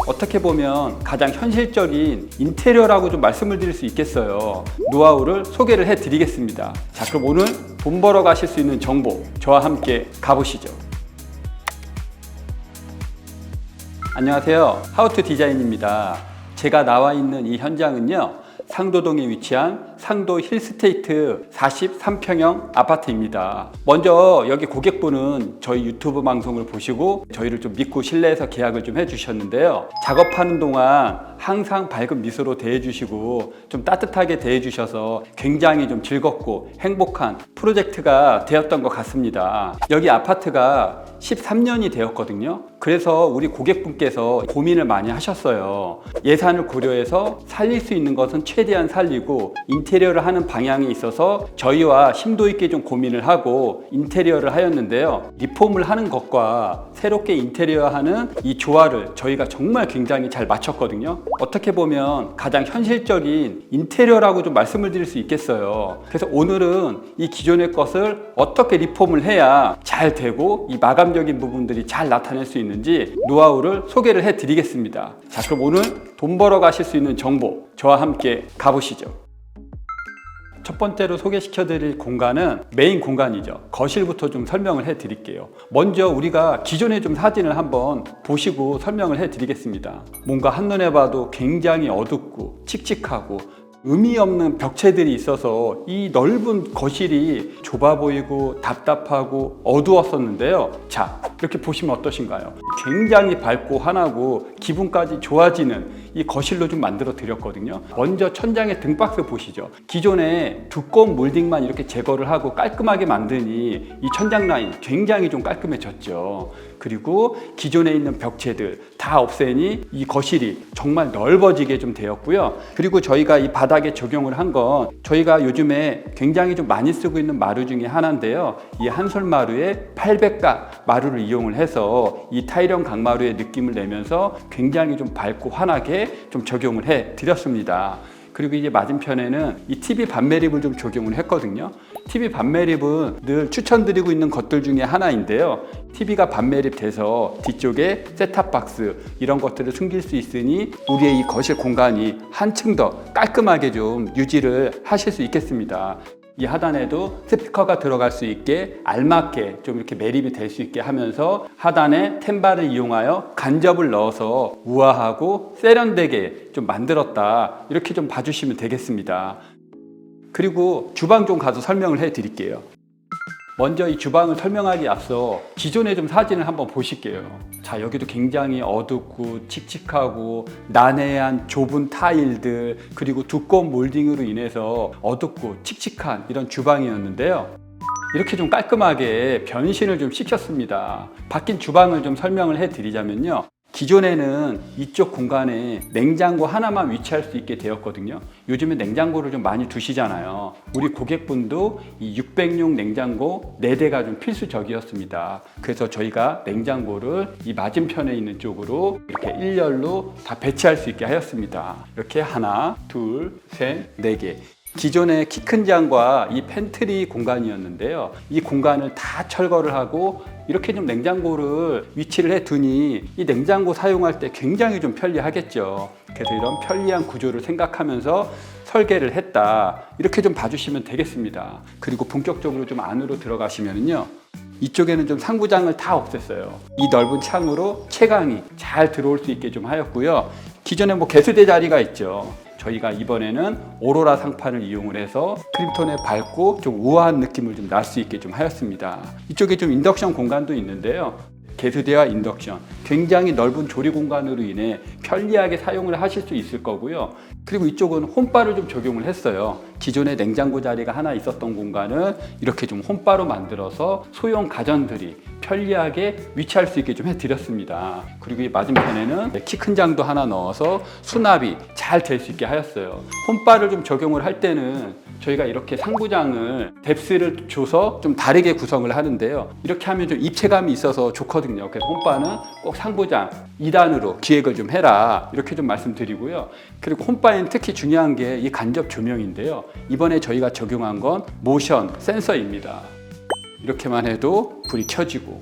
어떻게 보면 가장 현실적인 인테리어라고 좀 말씀을 드릴 수 있겠어요. 노하우를 소개를 해 드리겠습니다. 자, 그럼 오늘 돈 벌어 가실 수 있는 정보 저와 함께 가보시죠. 안녕하세요. 하우투 디자인입니다. 제가 나와 있는 이 현장은요, 상도동에 위치한 상도 힐스테이트 43평형 아파트입니다. 먼저 여기 고객분은 저희 유튜브 방송을 보시고 저희를 좀 믿고 신뢰해서 계약을 좀 해주셨는데요. 작업하는 동안 항상 밝은 미소로 대해주시고 좀 따뜻하게 대해주셔서 굉장히 좀 즐겁고 행복한 프로젝트가 되었던 것 같습니다. 여기 아파트가 13년이 되었거든요. 그래서 우리 고객분께서 고민을 많이 하셨어요. 예산을 고려해서 살릴 수 있는 것은 최대한 살리고 인테리어를 하는 방향에 있어서 저희와 심도 있게 좀 고민을 하고 인테리어를 하였는데요. 리폼을 하는 것과 새롭게 인테리어하는 이 조화를 저희가 정말 굉장히 잘 맞췄거든요. 어떻게 보면 가장 현실적인 인테리어라고 좀 말씀을 드릴 수 있겠어요. 그래서 오늘은 이 기존의 것을 어떻게 리폼을 해야 잘 되고 이 마감적인 부분들이 잘 나타낼 수 있는지 노하우를 소개를 해 드리겠습니다. 자, 그럼 오늘 돈 벌어 가실 수 있는 정보 저와 함께 가보시죠. 첫 번째로 소개시켜 드릴 공간은 메인 공간이죠. 거실부터 좀 설명을 해 드릴게요. 먼저 우리가 기존의 좀 사진을 한번 보시고 설명을 해 드리겠습니다. 뭔가 한눈에 봐도 굉장히 어둡고 칙칙하고 의미 없는 벽체들이 있어서 이 넓은 거실이 좁아 보이고 답답하고 어두웠었는데요. 자, 이렇게 보시면 어떠신가요? 굉장히 밝고 환하고 기분까지 좋아지는 이 거실로 좀 만들어 드렸거든요. 먼저 천장의 등박스 보시죠. 기존에 두꺼운 몰딩만 이렇게 제거를 하고 깔끔하게 만드니 이 천장 라인 굉장히 좀 깔끔해졌죠. 그리고 기존에 있는 벽체들 다 없애니 이 거실이 정말 넓어지게 좀 되었고요. 그리고 저희가 이 바닥에 적용을 한 건 저희가 요즘에 굉장히 좀 많이 쓰고 있는 마루 중에 하나인데요. 이 한솔마루에 800가 마루를 이용을 해서 이 타일형 강마루의 느낌을 내면서 굉장히 좀 밝고 환하게 좀 적용을 해 드렸습니다. 그리고 이제 맞은편에는 이 TV 반매립을 좀 적용을 했거든요. TV 반매립은 늘 추천드리고 있는 것들 중에 하나인데요. TV가 반매립돼서 뒤쪽에 셋탑박스 이런 것들을 숨길 수 있으니 우리의 이 거실 공간이 한층 더 깔끔하게 좀 유지를 하실 수 있겠습니다. 이 하단에도 스피커가 들어갈 수 있게 알맞게 좀 이렇게 매립이 될 수 있게 하면서 하단에 템바를 이용하여 간접을 넣어서 우아하고 세련되게 좀 만들었다, 이렇게 좀 봐주시면 되겠습니다. 그리고 주방 좀 가서 설명을 해 드릴게요. 먼저 이 주방을 설명하기 앞서 기존의 좀 사진을 한번 보실게요. 자, 여기도 굉장히 어둡고 칙칙하고 난해한 좁은 타일들 그리고 두꺼운 몰딩으로 인해서 어둡고 칙칙한 이런 주방이었는데요. 이렇게 좀 깔끔하게 변신을 좀 시켰습니다. 바뀐 주방을 좀 설명을 해 드리자면요. 기존에는 이쪽 공간에 냉장고 하나만 위치할 수 있게 되었거든요. 요즘에 냉장고를 좀 많이 두시잖아요. 우리 고객분도 이 600용 냉장고 4대가 좀 필수적이었습니다. 그래서 저희가 냉장고를 이 맞은편에 있는 쪽으로 이렇게 일렬로 다 배치할 수 있게 하였습니다. 이렇게 하나, 둘, 셋, 4개. 기존의 키 큰 장과 이 팬트리 공간이었는데요. 이 공간을 다 철거를 하고 이렇게 좀 냉장고를 위치를 해 두니 이 냉장고 사용할 때 굉장히 좀 편리하겠죠. 그래서 이런 편리한 구조를 생각하면서 설계를 했다, 이렇게 좀 봐주시면 되겠습니다. 그리고 본격적으로 좀 안으로 들어가시면요, 이쪽에는 좀 상부장을 다 없앴어요. 이 넓은 창으로 채광이 잘 들어올 수 있게 좀 하였고요. 기존에 뭐 개수대 자리가 있죠. 저희가 이번에는 오로라 상판을 이용을 해서 크림톤에 밝고 좀 우아한 느낌을 좀 날 수 있게 좀 하였습니다. 이쪽에 좀 인덕션 공간도 있는데요. 개수대와 인덕션, 굉장히 넓은 조리 공간으로 인해 편리하게 사용을 하실 수 있을 거고요. 그리고 이쪽은 홈바를 좀 적용을 했어요. 기존에 냉장고 자리가 하나 있었던 공간을 이렇게 좀 홈바로 만들어서 소형 가전들이 편리하게 위치할 수 있게 좀 해드렸습니다. 그리고 이 맞은편에는 키 큰 장도 하나 넣어서 수납이 잘 될 수 있게 하였어요. 홈바를 좀 적용을 할 때는 저희가 이렇게 상부장을 뎁스를 줘서 좀 다르게 구성을 하는데요. 이렇게 하면 좀 입체감이 있어서 좋거든요. 그래서 홈바는 꼭 상부장 2단으로 기획을 좀 해라, 이렇게 좀 말씀드리고요. 그리고 홈바에는 특히 중요한 게 이 간접 조명인데요. 이번에 저희가 적용한 건 모션 센서입니다. 이렇게만 해도 불이 켜지고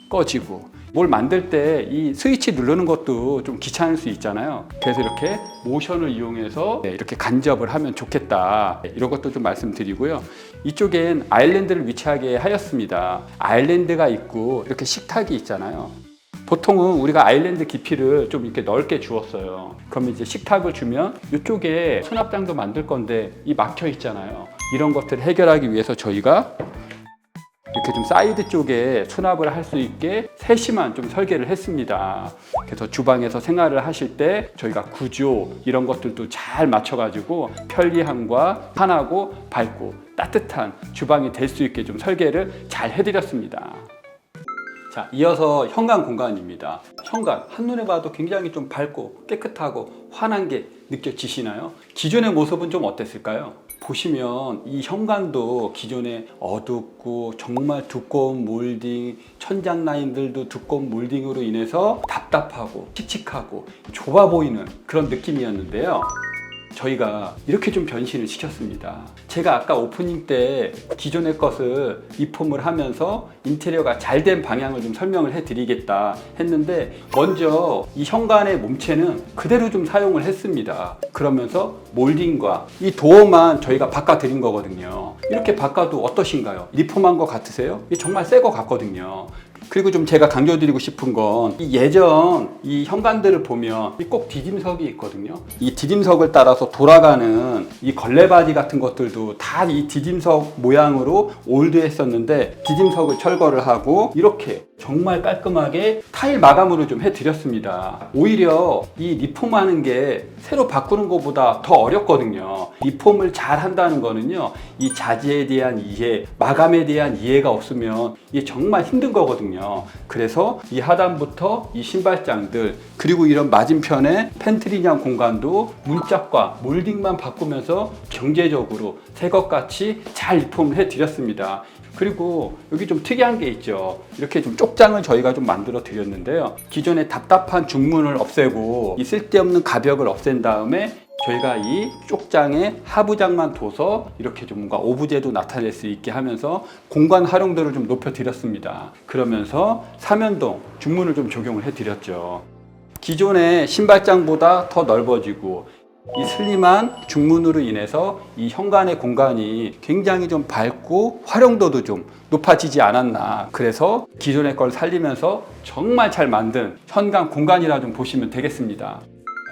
꺼지고 뭘 만들 때 이 스위치 누르는 것도 좀 귀찮을 수 있잖아요. 그래서 이렇게 모션을 이용해서 이렇게 간접을 하면 좋겠다, 이런 것도 좀 말씀드리고요. 이쪽엔 아일랜드를 위치하게 하였습니다. 아일랜드가 있고 이렇게 식탁이 있잖아요. 보통은 우리가 아일랜드 깊이를 좀 이렇게 넓게 주었어요. 그러면 이제 식탁을 주면 이쪽에 수납장도 만들 건데 이 막혀 있잖아요. 이런 것들을 해결하기 위해서 저희가 이렇게 좀 사이드 쪽에 수납을 할 수 있게 세심한 좀 설계를 했습니다. 그래서 주방에서 생활을 하실 때 저희가 구조 이런 것들도 잘 맞춰가지고 편리함과 편하고 밝고 따뜻한 주방이 될 수 있게 좀 설계를 잘 해드렸습니다. 자, 이어서 현관 공간입니다. 현관 한눈에 봐도 굉장히 좀 밝고 깨끗하고 환한 게 느껴지시나요? 기존의 모습은 좀 어땠을까요? 보시면 이 현관도 기존에 어둡고 정말 두꺼운 몰딩, 천장 라인들도 두꺼운 몰딩으로 인해서 답답하고 칙칙하고 좁아 보이는 그런 느낌이었는데요. 저희가 이렇게 좀 변신을 시켰습니다. 제가 아까 오프닝 때 기존의 것을 리폼을 하면서 인테리어가 잘 된 방향을 좀 설명을 해드리겠다 했는데, 먼저 이 현관의 몸체는 그대로 좀 사용을 했습니다. 그러면서 몰딩과 이 도어만 저희가 바꿔드린 거거든요. 이렇게 바꿔도 어떠신가요? 리폼한 것 같으세요? 정말 새 거 같거든요. 그리고 좀 제가 강조드리고 싶은 건, 이 예전 이 현관들을 보면 꼭 디딤석이 있거든요. 이 디딤석을 따라서 돌아가는 이 걸레바지 같은 것들도 다 이 디딤석 모양으로 올드했었는데, 디딤석을 철거를 하고 이렇게 정말 깔끔하게 타일 마감으로 좀 해드렸습니다. 오히려 이 리폼하는 게 새로 바꾸는 것보다 더 어렵거든요. 리폼을 잘 한다는 거는요, 이 자재에 대한 이해, 마감에 대한 이해가 없으면 이게 정말 힘든 거거든요. 그래서 이 하단부터 이 신발장들, 그리고 이런 맞은편에 팬트리장 공간도 문짝과 몰딩만 바꾸면서 경제적으로 새 것같이 잘 리폼을 해드렸습니다. 그리고 여기 좀 특이한 게 있죠. 이렇게 좀 쪽장을 저희가 좀 만들어 드렸는데요. 기존에 답답한 중문을 없애고 이 쓸데없는 가벽을 없앤 다음에 저희가 이 쪽장에 하부장만 둬서 이렇게 좀 뭔가 오브제도 나타낼 수 있게 하면서 공간 활용도를 좀 높여 드렸습니다. 그러면서 삼연동 중문을 좀 적용을 해 드렸죠. 기존의 신발장보다 더 넓어지고 이 슬림한 중문으로 인해서 이 현관의 공간이 굉장히 좀 밝고 활용도도 좀 높아지지 않았나. 그래서 기존의 걸 살리면서 정말 잘 만든 현관 공간이라 좀 보시면 되겠습니다.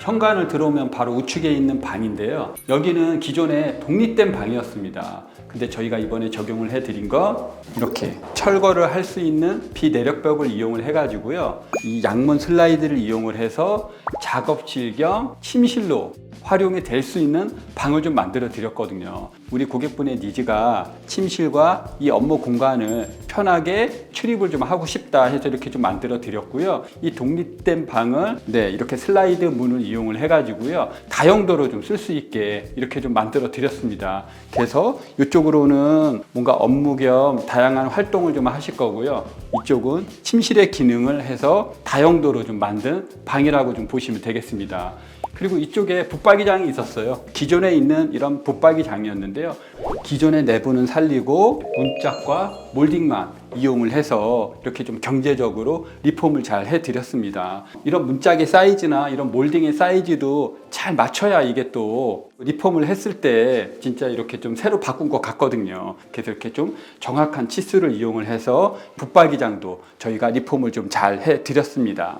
현관을 들어오면 바로 우측에 있는 방인데요. 여기는 기존에 독립된 방이었습니다. 근데 저희가 이번에 적용을 해드린 건 이렇게 철거를 할 수 있는 비내력벽을 이용을 해가지고요. 이 양문 슬라이드를 이용을 해서 작업실 겸 침실로 활용이 될 수 있는 방을 좀 만들어 드렸거든요. 우리 고객분의 니즈가 침실과 이 업무 공간을 편하게 출입을 좀 하고 싶다 해서 이렇게 좀 만들어 드렸고요. 이 독립된 방을 이렇게 슬라이드 문을 이용을 해가지고요, 다용도로 좀 쓸 수 있게 이렇게 좀 만들어 드렸습니다. 그래서 이쪽으로는 뭔가 업무 겸 다양한 활동을 좀 하실 거고요. 이쪽은 침실의 기능을 해서 다용도로 좀 만든 방이라고 좀 보시면 되겠습니다. 그리고 이쪽에 붙박이장이 있었어요. 기존에 있는 이런 붙박이장이었는데요. 기존의 내부는 살리고 문짝과 몰딩만 이용을 해서 이렇게 좀 경제적으로 리폼을 잘 해드렸습니다. 이런 문짝의 사이즈나 이런 몰딩의 사이즈도 잘 맞춰야 이게 또 리폼을 했을 때 진짜 이렇게 좀 새로 바꾼 것 같거든요. 그래서 이렇게 좀 정확한 치수를 이용을 해서 붙박이장도 저희가 리폼을 좀 잘 해드렸습니다.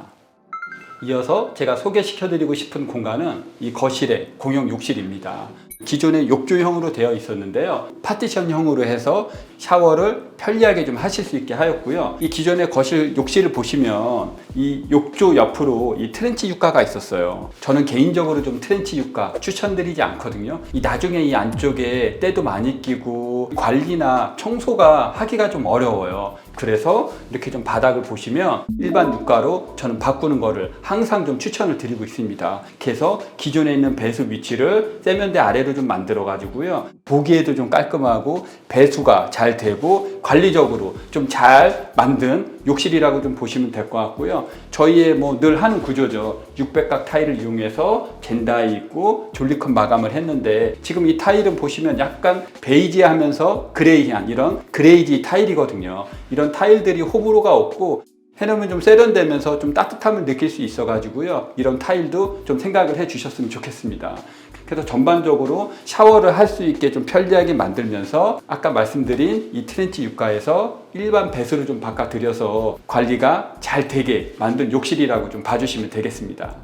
이어서 제가 소개시켜드리고 싶은 공간은 이 거실의 공용 욕실입니다. 기존에 욕조형으로 되어 있었는데요. 파티션형으로 해서 샤워를 편리하게 좀 하실 수 있게 하였고요. 이 기존의 거실 욕실을 보시면 이 욕조 옆으로 이 트렌치 유가가 있었어요. 저는 개인적으로 좀 트렌치 유가 추천드리지 않거든요. 이 나중에 이 안쪽에 때도 많이 끼고 관리나 청소가 하기가 좀 어려워요. 그래서 이렇게 좀 바닥을 보시면 일반 유가로 저는 바꾸는 거를 항상 좀 추천을 드리고 있습니다. 그래서 기존에 있는 배수 위치를 세면대 아래로 좀 만들어 가지고요, 보기에도 좀 깔끔하고 배수가 잘 되고 관리적으로 좀 잘 만든 욕실이라고 좀 보시면 될 것 같고요. 저희의 뭐 늘 하는 구조죠. 600각 타일을 이용해서 젠다이 있고 졸리컷 마감을 했는데, 지금 이 타일은 보시면 약간 베이지하면서 그레이한 이런 그레이지 타일이거든요. 이런 타일들이 호불호가 없고 해놓으면 좀 세련되면서 좀 따뜻함을 느낄 수 있어가지고요. 이런 타일도 좀 생각을 해 주셨으면 좋겠습니다. 그래서 전반적으로 샤워를 할 수 있게 좀 편리하게 만들면서 아까 말씀드린 이 트렌치 유가에서 일반 배수를 좀 바꿔드려서 관리가 잘 되게 만든 욕실이라고 좀 봐주시면 되겠습니다.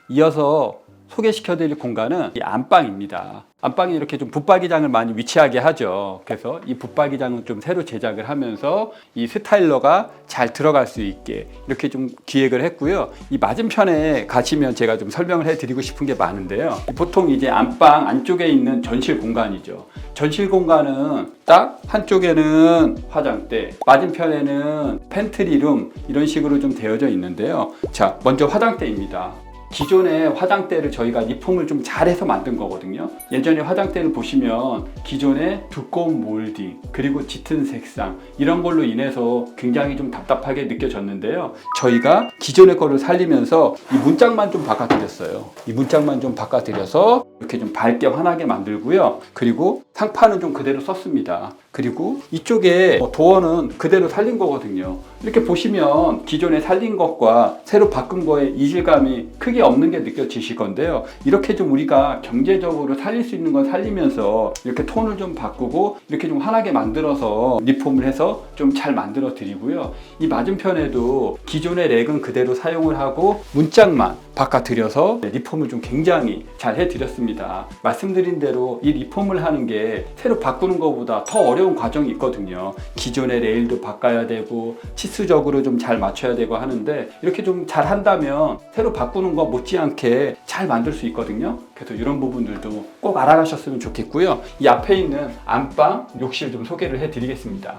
이어서 소개시켜드릴 공간은 이 안방입니다. 안방에 이렇게 좀 붙박이장을 많이 위치하게 하죠. 그래서 이 붙박이장은 좀 새로 제작을 하면서 이 스타일러가 잘 들어갈 수 있게 이렇게 좀 기획을 했고요. 이 맞은편에 가시면 제가 좀 설명을 해드리고 싶은 게 많은데요. 보통 이제 안방 안쪽에 있는 전실 공간이죠. 전실 공간은 딱 한쪽에는 화장대, 맞은편에는 팬트리룸 이런 식으로 좀 되어져 있는데요. 자, 먼저 화장대입니다. 기존의 화장대를 저희가 리폼을 좀 잘해서 만든 거거든요. 예전에 화장대를 보시면 기존의 두꺼운 몰딩 그리고 짙은 색상 이런 걸로 인해서 굉장히 좀 답답하게 느껴졌는데요. 저희가 기존의 거를 살리면서 이 문짝만 좀 바꿔드렸어요. 이 문짝만 좀 바꿔드려서 이렇게 좀 밝게 환하게 만들고요. 그리고 상판은 좀 그대로 썼습니다. 그리고 이쪽에 도어는 그대로 살린 거거든요. 이렇게 보시면 기존에 살린 것과 새로 바꾼 거의 이질감이 크게 없는 게 느껴지실 건데요. 이렇게 좀 우리가 경제적으로 살릴 수 있는 건 살리면서 이렇게 톤을 좀 바꾸고 이렇게 좀 환하게 만들어서 리폼을 해서 좀 잘 만들어 드리고요. 이 맞은편에도 기존의 렉은 그대로 사용을 하고 문짝만 바꿔드려서 리폼을 좀 굉장히 잘 해드렸습니다. 말씀드린 대로 이 리폼을 하는 게 새로 바꾸는 것보다 더 어려운 과정이 있거든요. 기존의 레일도 바꿔야 되고 치수적으로 좀 잘 맞춰야 되고 하는데 이렇게 좀 잘 한다면 새로 바꾸는 거 못지않게 잘 만들 수 있거든요. 그래서 이런 부분들도 꼭 알아가셨으면 좋겠고요. 이 앞에 있는 안방, 욕실 좀 소개를 해드리겠습니다.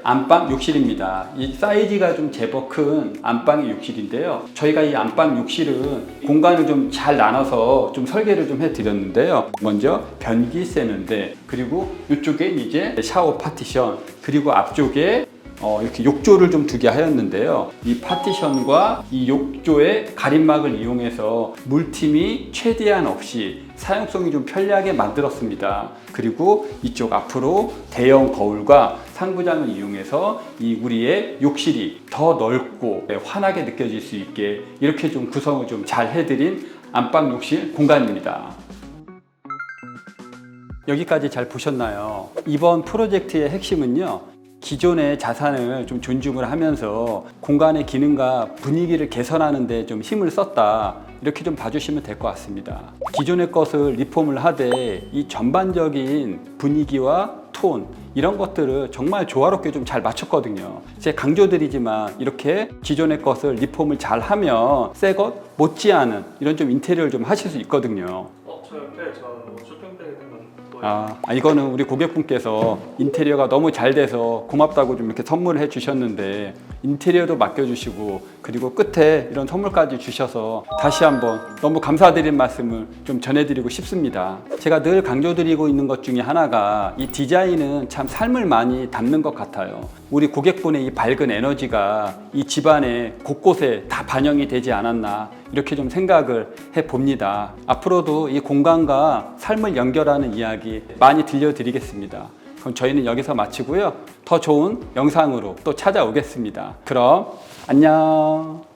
안방 욕실입니다. 이 사이즈가 좀 제법 큰 안방의 욕실인데요. 저희가 이 안방 욕실은 공간을 좀 잘 나눠서 좀 설계를 좀 해드렸는데요. 먼저 변기 세는데, 그리고 이쪽에 이제 샤워 파티션, 그리고 앞쪽에 이렇게 욕조를 좀 두게 하였는데요. 이 파티션과 이 욕조의 가림막을 이용해서 물팀이 최대한 없이 사용성이 좀 편리하게 만들었습니다. 그리고 이쪽 앞으로 대형 거울과 상부장을 이용해서 이 우리의 욕실이 더 넓고 환하게 느껴질 수 있게 이렇게 좀 구성을 좀 잘 해드린 안방 욕실 공간입니다. 여기까지 잘 보셨나요? 이번 프로젝트의 핵심은요, 기존의 자산을 좀 존중을 하면서 공간의 기능과 분위기를 개선하는 데 좀 힘을 썼다, 이렇게 좀 봐주시면 될 것 같습니다. 기존의 것을 리폼을 하되 이 전반적인 분위기와 톤 이런 것들을 정말 조화롭게 좀 잘 맞췄거든요. 제가 강조드리지만 이렇게 기존의 것을 리폼을 잘 하면 새 것 못지않은 이런 좀 인테리어를 좀 하실 수 있거든요. 저 옆에 쇼핑백에 있는 건 뭐예요? 이거는 우리 고객분께서 인테리어가 너무 잘 돼서 고맙다고 좀 이렇게 선물을 해 주셨는데, 인테리어도 맡겨주시고 그리고 끝에 이런 선물까지 주셔서 다시 한번 너무 감사드린 말씀을 좀 전해드리고 싶습니다. 제가 늘 강조드리고 있는 것 중에 하나가 이 디자인은 참 삶을 많이 담는 것 같아요. 우리 고객분의 이 밝은 에너지가 이 집안에 곳곳에 다 반영이 되지 않았나, 이렇게 좀 생각을 해봅니다. 앞으로도 이 공간과 삶을 연결하는 이야기 많이 들려드리겠습니다. 그럼 저희는 여기서 마치고요. 더 좋은 영상으로 또 찾아오겠습니다. 그럼 안녕.